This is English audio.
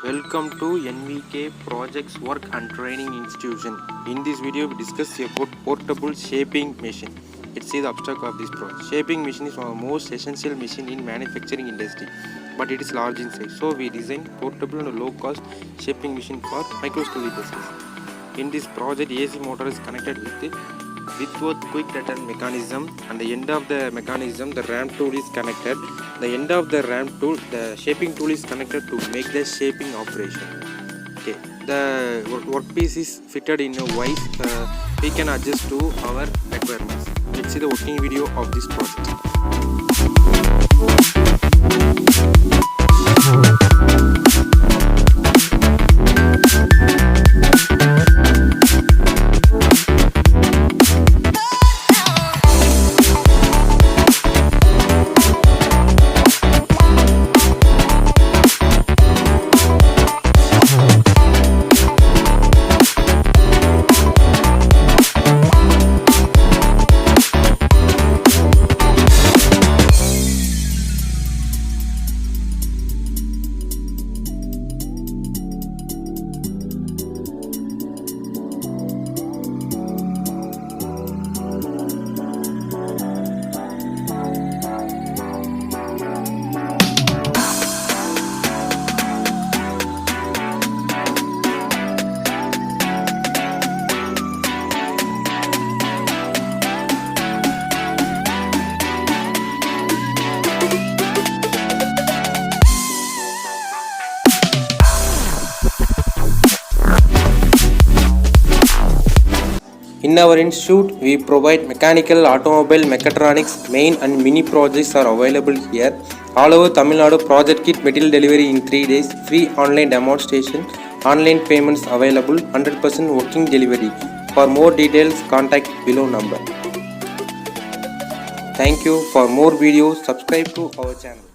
Welcome to NVK Projects Work and Training Institution. In this video, we discuss about portable shaping machine. Let's see the abstract of this project. Shaping machine is one of the most essential machine in manufacturing industry, but it is large in size. So we design portable and low-cost shaping machine for microscale business. In this project, AC motor is connected with both quick return mechanism, and the end of the mechanism the ramp tool is connected. The end of the ramp tool, the shaping tool is connected to make the shaping operation. Okay, the workpiece is fitted in a vise. We can adjust to our requirements. Let's see the working video of this project. In our institute, we provide mechanical, automobile, mechatronics, main and mini projects are available here. All over Tamil Nadu, project kit material delivery in 3 days, free online demonstration, online payments available, 100% working delivery. For more details, contact below number. Thank you. For more videos, subscribe to our channel.